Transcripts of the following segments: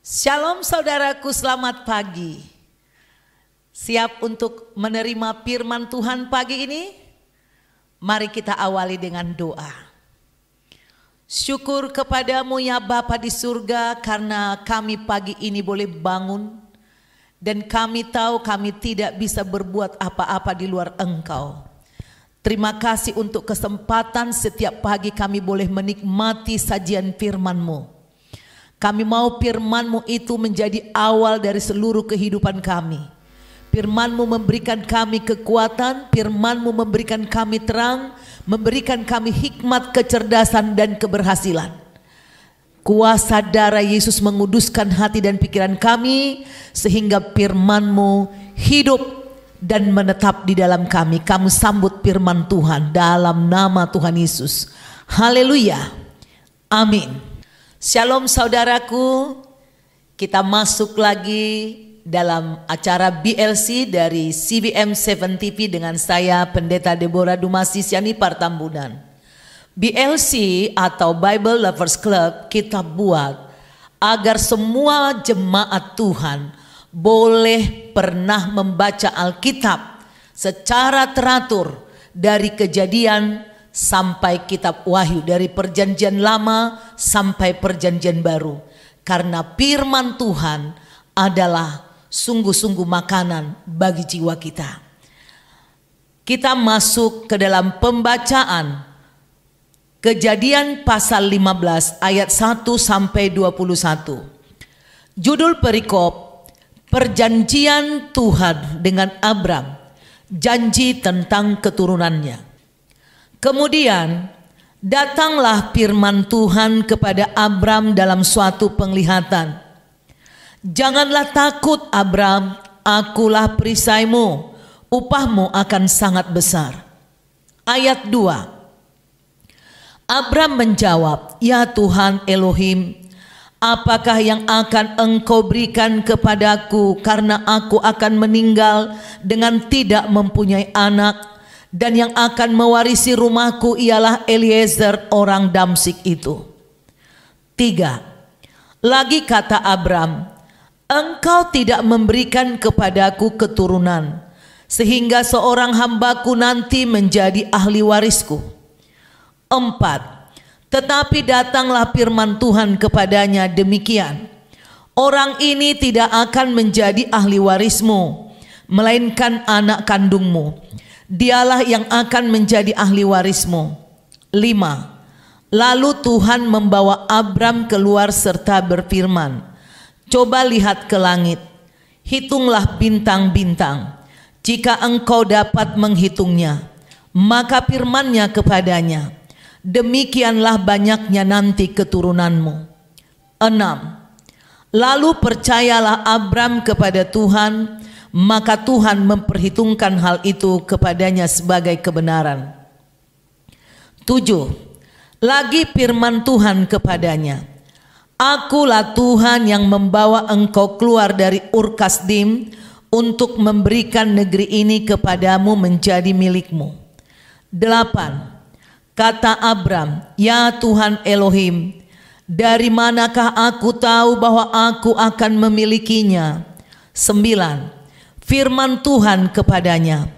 Shalom saudaraku, selamat pagi. Siap untuk menerima firman Tuhan pagi ini? Mari kita awali dengan doa. Syukur kepadamu ya Bapa di surga, karena kami pagi ini boleh bangun. Dan kami tahu kami tidak bisa berbuat apa-apa di luar Engkau. Terima kasih untuk kesempatan setiap pagi kami boleh menikmati sajian firman-Mu. Kami mau firman-Mu itu menjadi awal dari seluruh kehidupan kami. Firman-Mu memberikan kami kekuatan, firman-Mu memberikan kami terang, memberikan kami hikmat, kecerdasan dan keberhasilan. Kuasa darah Yesus menguduskan hati dan pikiran kami sehingga firman-Mu hidup dan menetap di dalam kami. Kamu sambut firman Tuhan dalam nama Tuhan Yesus. Haleluya. Amin. Shalom saudaraku, kita masuk lagi dalam acara BLC dari CBM 7 TV dengan saya Pendeta Deborah Dumasi Siani Partambunan. BLC atau Bible Lovers Club kita buat agar semua jemaat Tuhan boleh pernah membaca Alkitab secara teratur dari Kejadian sampai kitab Wahyu, dari perjanjian lama sampai perjanjian baru. Karena firman Tuhan adalah sungguh-sungguh makanan bagi jiwa kita. Kita masuk ke dalam pembacaan Kejadian pasal 15 ayat 1 sampai 21. Judul perikop, perjanjian Tuhan dengan Abram, janji tentang keturunannya. Kemudian datanglah firman Tuhan kepada Abram dalam suatu penglihatan. Janganlah takut Abram, akulah perisaimu, upahmu akan sangat besar. Ayat 2. Abram menjawab, ya Tuhan Elohim, apakah yang akan Engkau berikan kepadaku karena aku akan meninggal dengan tidak mempunyai anak? Dan yang akan mewarisi rumahku ialah Eliezer orang Damsik itu. 3. Lagi kata Abram, Engkau tidak memberikan kepadaku keturunan, sehingga seorang hambaku nanti menjadi ahli warisku. 4. Tetapi datanglah firman Tuhan kepadanya demikian, orang ini tidak akan menjadi ahli warismu, melainkan anak kandungmu. Dialah yang akan menjadi ahli warismu. 5. Lalu Tuhan membawa Abram keluar serta berfirman, coba lihat ke langit, hitunglah bintang-bintang, jika engkau dapat menghitungnya. Maka firman-Nya kepadanya, demikianlah banyaknya nanti keturunanmu. 6. Lalu percayalah Abram kepada Tuhan, maka Tuhan memperhitungkan hal itu kepadanya sebagai kebenaran. 7. Lagi firman Tuhan kepadanya, akulah Tuhan yang membawa engkau keluar dari Ur Kasdim untuk memberikan negeri ini kepadamu menjadi milikmu. 8. Kata Abram, ya Tuhan Elohim, dari manakah aku tahu bahwa aku akan memilikinya? 9. Firman Tuhan kepadanya,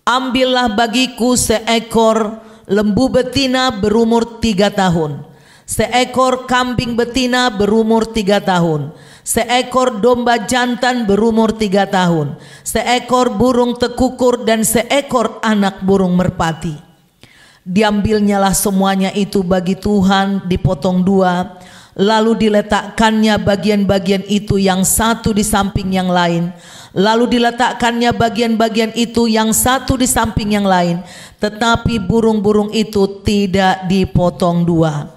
ambillah bagiku seekor lembu betina berumur 3 tahun, seekor kambing betina berumur 3 tahun, seekor domba jantan berumur 3 tahun, seekor burung tekukur dan seekor anak burung merpati. Diambilnyalah semuanya itu bagi Tuhan, dipotong 2, lalu diletakkannya bagian-bagian itu yang satu di samping yang lain, lalu diletakkannya bagian-bagian itu yang satu di samping yang lain, tetapi burung-burung itu tidak dipotong 2.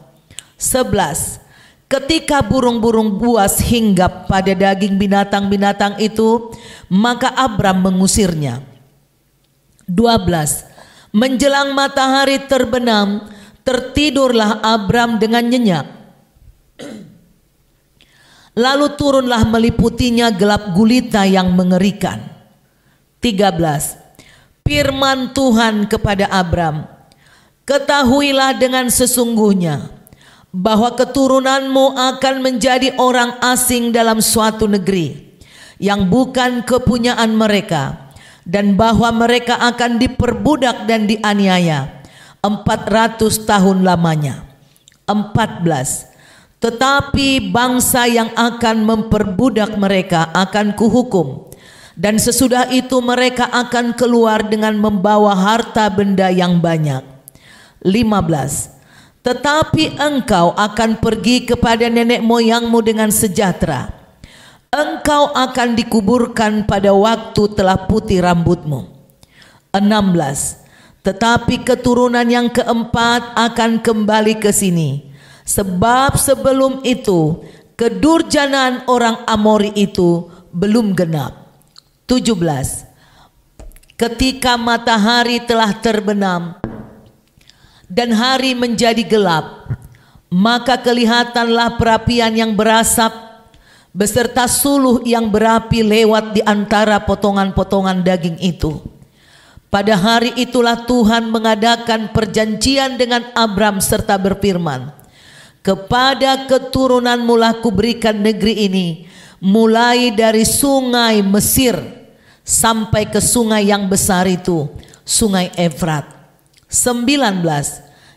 11. Ketika burung-burung buas hinggap pada daging binatang-binatang itu, maka Abram mengusirnya. 12. Menjelang matahari terbenam, tertidurlah Abram dengan nyenyak. Lalu turunlah meliputinya gelap gulita yang mengerikan. 13. Firman Tuhan kepada Abram, ketahuilah dengan sesungguhnya bahwa keturunanmu akan menjadi orang asing dalam suatu negeri yang bukan kepunyaan mereka, dan bahwa mereka akan diperbudak dan dianiaya 400 tahun lamanya. 14. Tetapi bangsa yang akan memperbudak mereka akan kuhukum, dan sesudah itu mereka akan keluar dengan membawa harta benda yang banyak. 15. Tetapi engkau akan pergi kepada nenek moyangmu dengan sejahtera. Engkau akan dikuburkan pada waktu telah putih rambutmu. 16. Tetapi keturunan yang keempat akan kembali ke sini, sebab sebelum itu kedurjanaan orang Amori itu belum genap. 17. Ketika matahari telah terbenam dan hari menjadi gelap, maka kelihatanlah perapian yang berasap beserta suluh yang berapi lewat di antara potongan-potongan daging itu. Pada hari itulah Tuhan mengadakan perjanjian dengan Abram serta berfirman, kepada keturunanmu lah kuberikan negeri ini, mulai dari sungai Mesir sampai ke sungai yang besar itu, sungai Efrat. 19.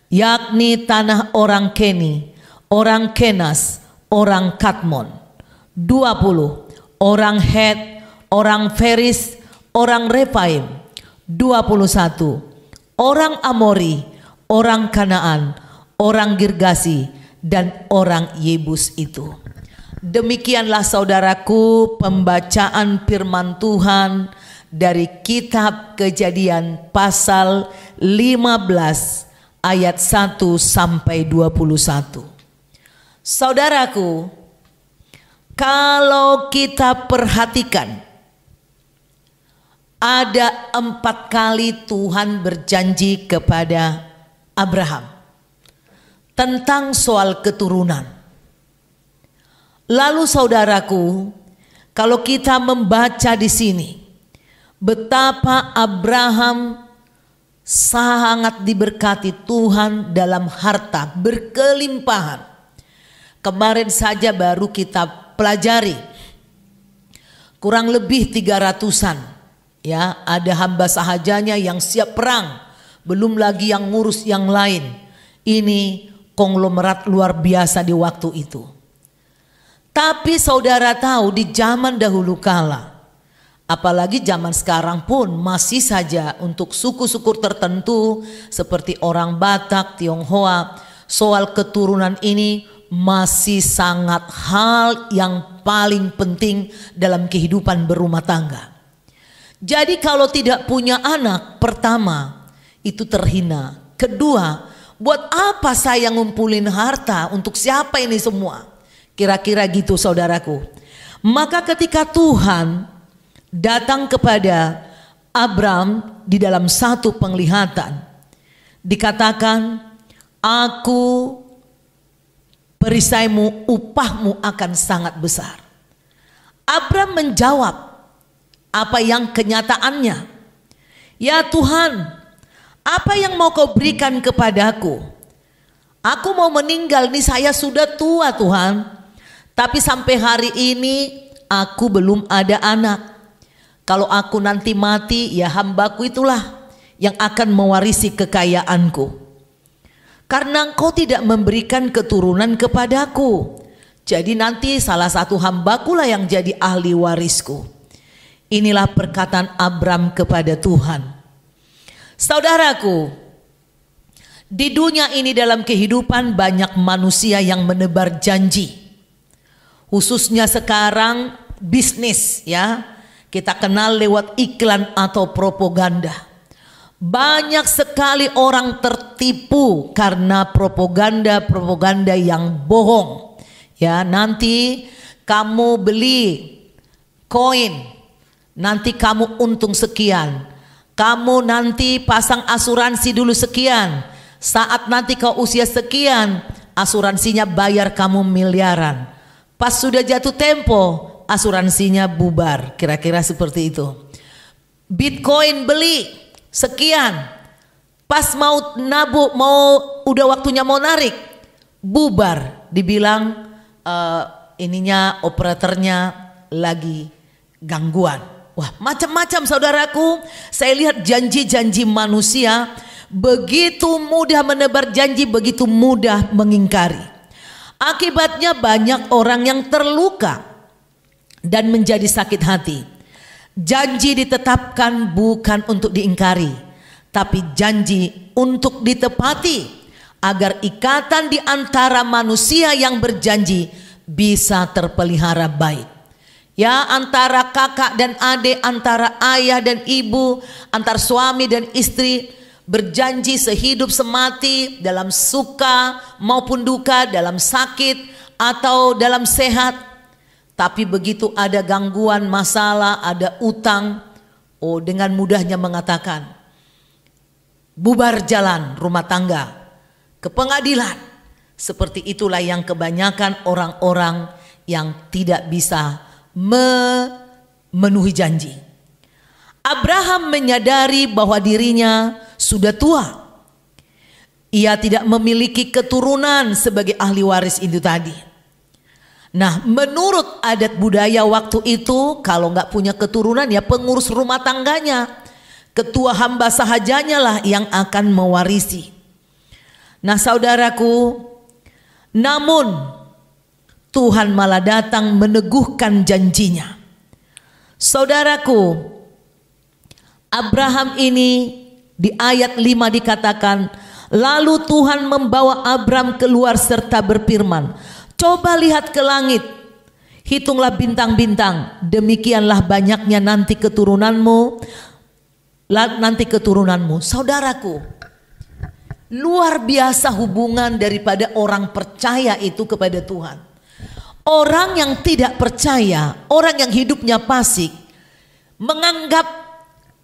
Yakni tanah orang Keni, orang Kenas, orang Kadmon. 20. Orang Het, orang Feris, orang Refaim. 21. Orang Amori, orang Kanaan, orang Girgasi, dan orang Yebus itu. Demikianlah saudaraku pembacaan firman Tuhan dari kitab Kejadian pasal 15 ayat 1 sampai 21. Saudaraku, kalau kita perhatikan, ada 4 kali Tuhan berjanji kepada Abraham tentang soal keturunan. Lalu saudaraku, kalau kita membaca di sini, betapa Abraham sangat diberkati Tuhan dalam harta berkelimpahan. Kemarin saja baru kita pelajari, kurang lebih 300-an. Ya, ada hamba sahajanya yang siap perang, belum lagi yang ngurus yang lain. Ini konglomerat luar biasa di waktu itu. Tapi saudara tahu di zaman dahulu kala, apalagi zaman sekarang pun masih saja untuk suku-suku tertentu seperti orang Batak, Tionghoa, soal keturunan ini masih sangat hal yang paling penting dalam kehidupan berumah tangga. Jadi kalau tidak punya anak, pertama itu terhina. Kedua, buat apa saya ngumpulin harta, untuk siapa ini semua? Kira-kira gitu saudaraku. Maka ketika Tuhan datang kepada Abram di dalam satu penglihatan, dikatakan, aku perisaimu, upahmu akan sangat besar. Abram menjawab apa yang kenyataannya. Ya Tuhan, apa yang mau kau berikan kepadaku? Aku mau meninggal, nih saya sudah tua Tuhan. Tapi sampai hari ini aku belum ada anak. Kalau aku nanti mati, ya hambaku itulah yang akan mewarisi kekayaanku. Karena engkau tidak memberikan keturunan kepadaku, jadi nanti salah satu hambaku lah yang jadi ahli warisku. Inilah perkataan Abram kepada Tuhan. Saudaraku, di dunia ini dalam kehidupan banyak manusia yang menebar janji. Khususnya sekarang bisnis, ya, kita kenal lewat iklan atau propaganda. Banyak sekali orang tertipu karena propaganda yang bohong. Ya, nanti kamu beli koin, nanti kamu untung sekian. Kamu nanti pasang asuransi dulu sekian. Saat nanti kau usia sekian, asuransinya bayar kamu miliaran. Pas sudah jatuh tempo, asuransinya bubar. Kira-kira seperti itu. Bitcoin beli sekian, pas mau nabung, mau udah waktunya mau narik, bubar, dibilang ininya operatornya lagi gangguan. Wah, macam-macam saudaraku. Saya lihat janji-janji manusia begitu mudah menebar janji, begitu mudah mengingkari. Akibatnya banyak orang yang terluka dan menjadi sakit hati. Janji ditetapkan bukan untuk diingkari, tapi janji untuk ditepati, agar ikatan di antara manusia yang berjanji bisa terpelihara baik. Ya, antara kakak dan adik, antara ayah dan ibu, antar suami dan istri, berjanji sehidup semati dalam suka maupun duka, dalam sakit atau dalam sehat. Tapi begitu ada gangguan, masalah, ada utang, dengan mudahnya mengatakan bubar jalan rumah tangga ke pengadilan. Seperti itulah yang kebanyakan orang-orang yang tidak bisa memenuhi janji. Abraham menyadari bahwa dirinya sudah tua. Ia tidak memiliki keturunan sebagai ahli waris itu tadi. Nah, menurut adat budaya waktu itu, kalau nggak punya keturunan ya pengurus rumah tangganya, ketua hamba sahajanya lah yang akan mewarisi. Nah saudaraku, namun Tuhan malah datang meneguhkan janjinya. Saudaraku, Abraham ini di ayat 5 dikatakan, lalu Tuhan membawa Abram keluar serta berfirman, coba lihat ke langit, hitunglah bintang-bintang, demikianlah banyaknya nanti keturunanmu. Saudaraku, luar biasa hubungan daripada orang percaya itu kepada Tuhan. Orang yang tidak percaya, orang yang hidupnya fasik, menganggap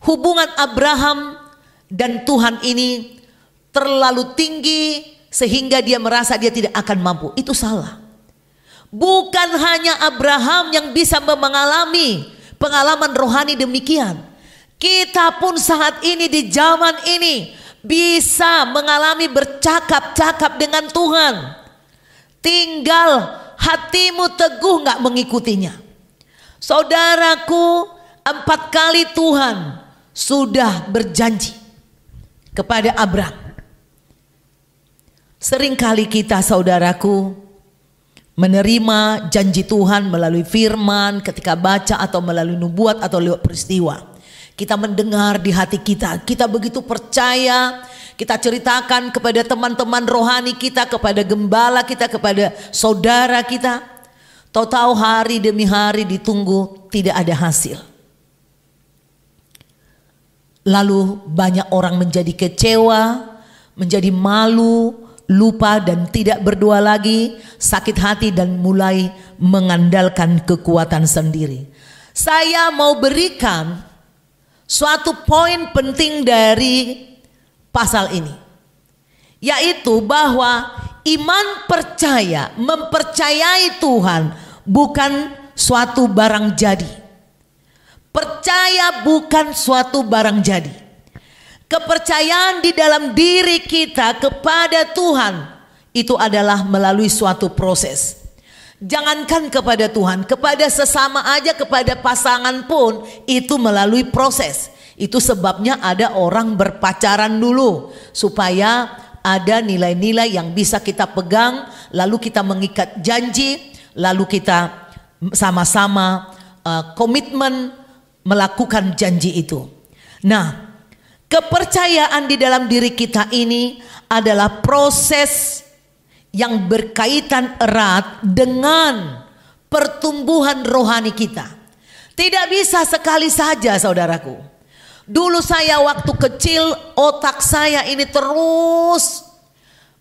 hubungan Abraham dan Tuhan ini terlalu tinggi sehingga dia merasa dia tidak akan mampu. Itu salah. Bukan hanya Abraham yang bisa mengalami pengalaman rohani demikian. Kita pun saat ini di zaman ini bisa mengalami bercakap-cakap dengan Tuhan. Tinggal hatimu teguh nggak mengikutinya. Saudaraku, 4 kali Tuhan sudah berjanji kepada Abram. Seringkali kita saudaraku menerima janji Tuhan melalui firman ketika baca atau melalui nubuat atau lewat peristiwa. Kita mendengar di hati kita, kita begitu percaya, kita ceritakan kepada teman-teman rohani kita, kepada gembala kita, kepada saudara kita. Tahu-tahu hari demi hari ditunggu, tidak ada hasil. Lalu banyak orang menjadi kecewa, menjadi malu, lupa dan tidak berdoa lagi, sakit hati dan mulai mengandalkan kekuatan sendiri. Saya mau berikan suatu poin penting dari pasal ini, yaitu bahwa iman percaya, mempercayai Tuhan bukan suatu barang jadi. Percaya bukan suatu barang jadi. Kepercayaan di dalam diri kita kepada Tuhan itu adalah melalui suatu proses. Jangankan kepada Tuhan, kepada sesama aja, kepada pasangan pun itu melalui proses. Itu sebabnya ada orang berpacaran dulu, supaya ada nilai-nilai yang bisa kita pegang, lalu kita mengikat janji, lalu kita sama-sama komitmen melakukan janji itu. Nah, kepercayaan di dalam diri kita ini adalah proses yang berkaitan erat dengan pertumbuhan rohani kita. Tidak bisa sekali saja saudaraku. Dulu saya waktu kecil, otak saya ini terus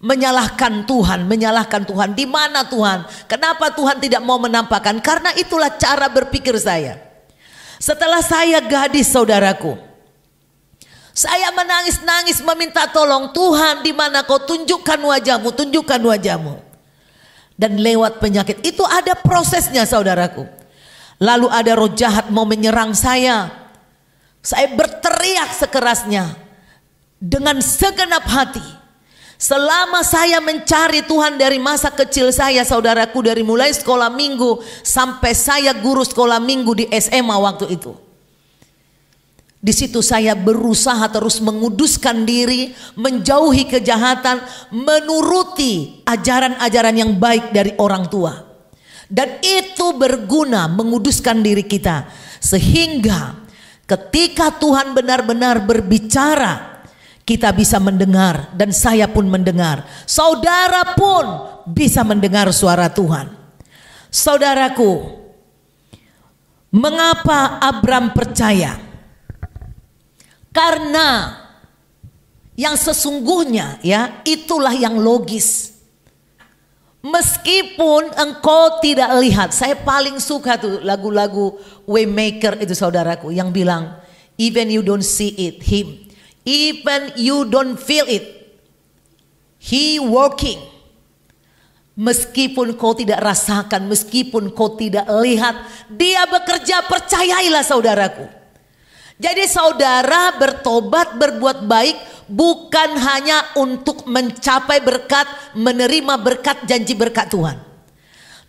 menyalahkan Tuhan, menyalahkan Tuhan. Di mana Tuhan? Kenapa Tuhan tidak mau menampakkan? Karena itulah cara berpikir saya. Setelah saya gadis saudaraku, saya menangis-nangis meminta tolong, Tuhan di mana kau, tunjukkan wajahmu, tunjukkan wajahmu. Dan lewat penyakit itu ada prosesnya saudaraku. Lalu ada roh jahat mau menyerang saya. Saya berteriak sekerasnya dengan segenap hati. Selama saya mencari Tuhan dari masa kecil saya, saudaraku, dari mulai sekolah minggu sampai saya guru sekolah minggu di SMA waktu itu. Di situ saya berusaha terus menguduskan diri, menjauhi kejahatan, menuruti ajaran-ajaran yang baik dari orang tua. Dan itu berguna menguduskan diri kita. Sehingga ketika Tuhan benar-benar berbicara, kita bisa mendengar, dan saya pun mendengar. Saudara pun bisa mendengar suara Tuhan. Saudaraku, mengapa Abram percaya? Karena yang sesungguhnya, ya, itulah yang logis. Meskipun engkau tidak lihat, saya paling suka tuh lagu-lagu Waymaker itu, saudaraku, yang bilang, even you don't see it, him. Even you don't feel it, he working. Meskipun kau tidak rasakan, meskipun kau tidak lihat, dia bekerja, percayailah, saudaraku. Jadi saudara bertobat, berbuat baik bukan hanya untuk mencapai berkat, menerima berkat, janji berkat Tuhan.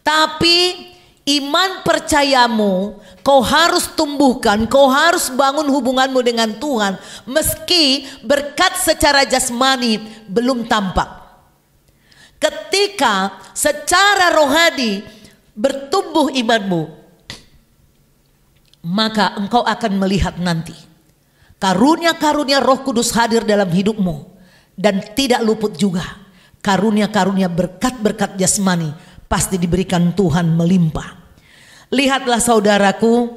Tapi iman percayamu kau harus tumbuhkan, kau harus bangun hubunganmu dengan Tuhan. Meski berkat secara jasmani belum tampak. Ketika secara rohani bertumbuh imanmu, maka engkau akan melihat nanti karunia-karunia Roh Kudus hadir dalam hidupmu. Dan tidak luput juga karunia-karunia berkat-berkat jasmani pasti diberikan Tuhan melimpah. Lihatlah, saudaraku,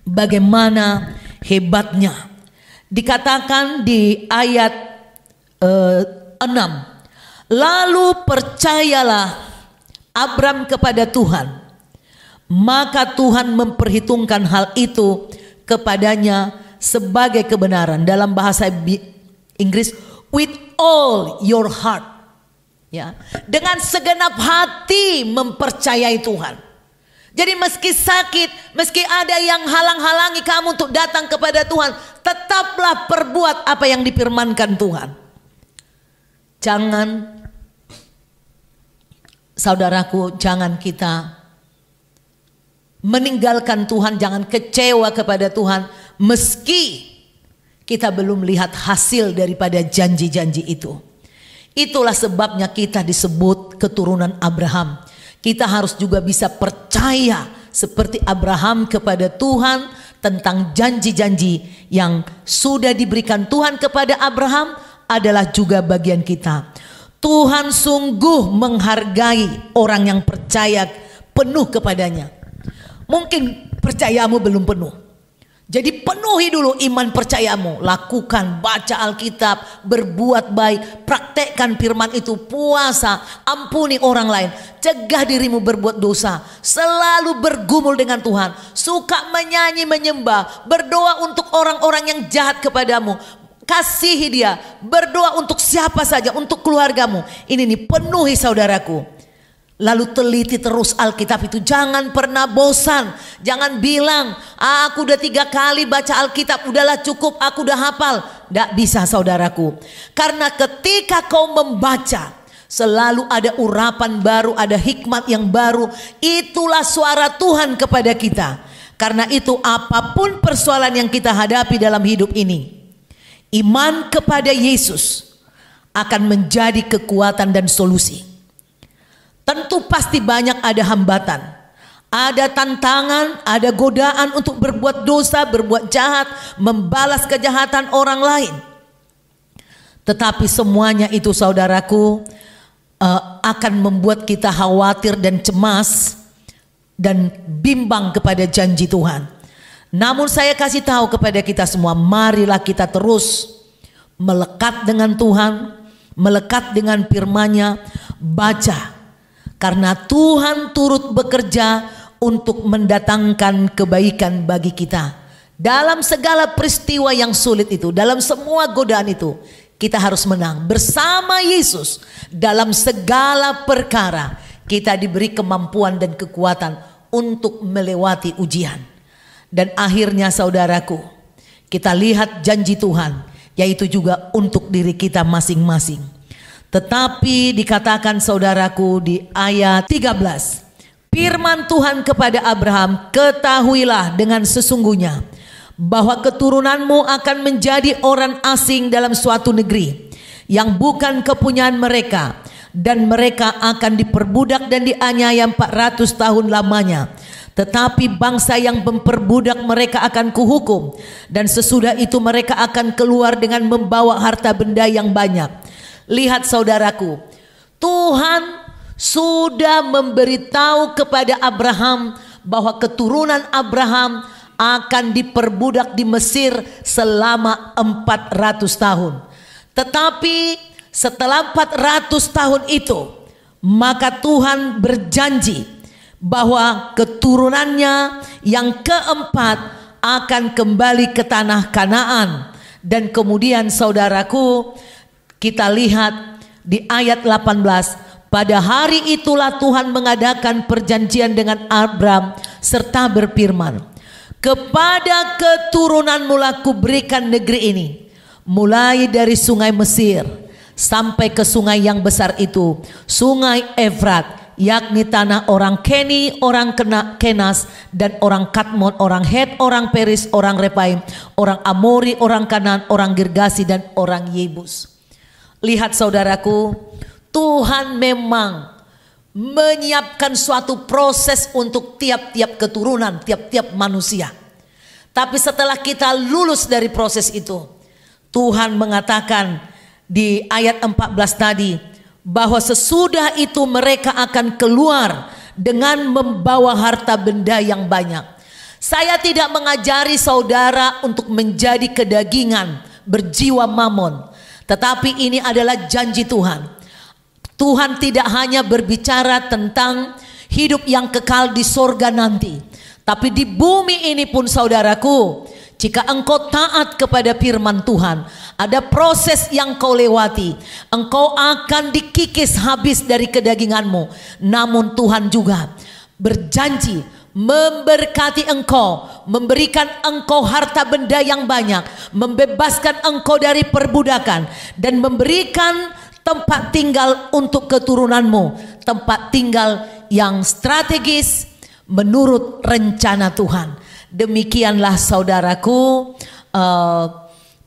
bagaimana hebatnya. Dikatakan di ayat 6. Lalu percayalah Abram kepada Tuhan, maka Tuhan memperhitungkan hal itu kepadanya sebagai kebenaran. Dalam bahasa Inggris, with all your heart, ya, dengan segenap hati mempercayai Tuhan. Jadi meski sakit, meski ada yang halang-halangi kamu untuk datang kepada Tuhan, tetaplah perbuat apa yang difirmankan Tuhan. Jangan, saudaraku, jangan kita meninggalkan Tuhan, jangan kecewa kepada Tuhan meski kita belum lihat hasil daripada janji-janji itu. Itulah sebabnya kita disebut keturunan Abraham. Kita harus juga bisa percaya seperti Abraham kepada Tuhan tentang janji-janji yang sudah diberikan Tuhan kepada Abraham adalah juga bagian kita. Tuhan sungguh menghargai orang yang percaya penuh kepadanya. Mungkin percayamu belum penuh. Jadi penuhi dulu iman percayamu. Lakukan, baca Alkitab, berbuat baik, praktekkan firman itu, puasa, ampuni orang lain, cegah dirimu berbuat dosa, selalu bergumul dengan Tuhan, suka menyanyi, menyembah, berdoa untuk orang-orang yang jahat kepadamu, kasihi dia, berdoa untuk siapa saja, untuk keluargamu. Ini nih, penuhi, saudaraku. Lalu teliti terus Alkitab itu, jangan pernah bosan. Jangan bilang, aku udah 3 kali baca Alkitab, udahlah cukup, aku udah hafal. Tidak bisa, saudaraku. Karena ketika kau membaca, selalu ada urapan baru, ada hikmat yang baru. Itulah suara Tuhan kepada kita. Karena itu apapun persoalan yang kita hadapi dalam hidup ini, iman kepada Yesus akan menjadi kekuatan dan solusi. Tentu pasti banyak ada hambatan, ada tantangan, ada godaan untuk berbuat dosa, berbuat jahat, membalas kejahatan orang lain. Tetapi semuanya itu, saudaraku, akan membuat kita khawatir dan cemas dan bimbang kepada janji Tuhan. Namun saya kasih tahu kepada kita semua, marilah kita terus melekat dengan Tuhan, melekat dengan firman-Nya, baca. Karena Tuhan turut bekerja untuk mendatangkan kebaikan bagi kita. Dalam segala peristiwa yang sulit itu, dalam semua godaan itu, kita harus menang bersama Yesus. Dalam segala perkara kita diberi kemampuan dan kekuatan untuk melewati ujian. Dan akhirnya, saudaraku, kita lihat janji Tuhan, yaitu juga untuk diri kita masing-masing. Tetapi dikatakan saudaraku di ayat 13, firman Tuhan kepada Abraham, ketahuilah dengan sesungguhnya bahwa keturunanmu akan menjadi orang asing dalam suatu negeri yang bukan kepunyaan mereka, dan mereka akan diperbudak dan dianiaya 400 tahun lamanya. Tetapi bangsa yang memperbudak mereka akan kuhukum, dan sesudah itu mereka akan keluar dengan membawa harta benda yang banyak. Lihat saudaraku, Tuhan sudah memberitahu kepada Abraham bahwa keturunan Abraham akan diperbudak di Mesir selama 400 tahun. Tetapi setelah 400 tahun itu, maka Tuhan berjanji bahwa keturunannya yang keempat akan kembali ke tanah Kanaan. Dan kemudian saudaraku, kita lihat di ayat 18, pada hari itulah Tuhan mengadakan perjanjian dengan Abraham serta berfirman, kepada keturunanmu lah kuberikan negeri ini, mulai dari sungai Mesir sampai ke sungai yang besar itu, sungai Efrat, yakni tanah orang Keni, orang Kenas, dan orang Kadmon, orang Het, orang Peris, orang Refaim, orang Amori, orang Kanan, orang Girgasi, dan orang Yebus. Lihat saudaraku, Tuhan memang menyiapkan suatu proses untuk tiap-tiap keturunan, tiap-tiap manusia. Tapi setelah kita lulus dari proses itu, Tuhan mengatakan di ayat 14 tadi, bahwa sesudah itu mereka akan keluar dengan membawa harta benda yang banyak. Saya tidak mengajari saudara untuk menjadi kedagingan, berjiwa mamon, tetapi ini adalah janji Tuhan. Tuhan tidak hanya berbicara tentang hidup yang kekal di sorga nanti, tapi di bumi ini pun saudaraku, jika engkau taat kepada firman Tuhan, ada proses yang kau lewati. Engkau akan dikikis habis dari kedaginganmu. Namun Tuhan juga berjanji memberkati engkau, memberikan engkau harta benda yang banyak, membebaskan engkau dari perbudakan, dan memberikan tempat tinggal untuk keturunanmu, tempat tinggal yang strategis menurut rencana Tuhan. Demikianlah saudaraku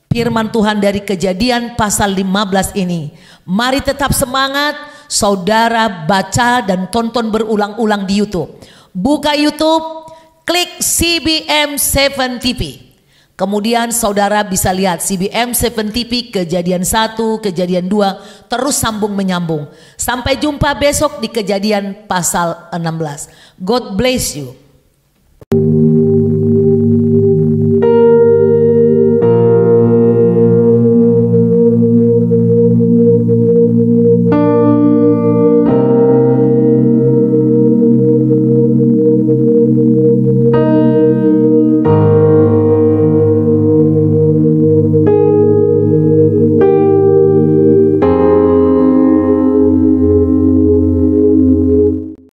firman Tuhan dari Kejadian pasal 15 ini. Mari tetap semangat, saudara baca dan tonton berulang-ulang di YouTube. Buka YouTube, klik CBM 7 TV. Kemudian saudara bisa lihat CBM 7 TV, Kejadian 1, Kejadian 2, terus sambung menyambung. Sampai jumpa besok di Kejadian pasal 16. God bless you.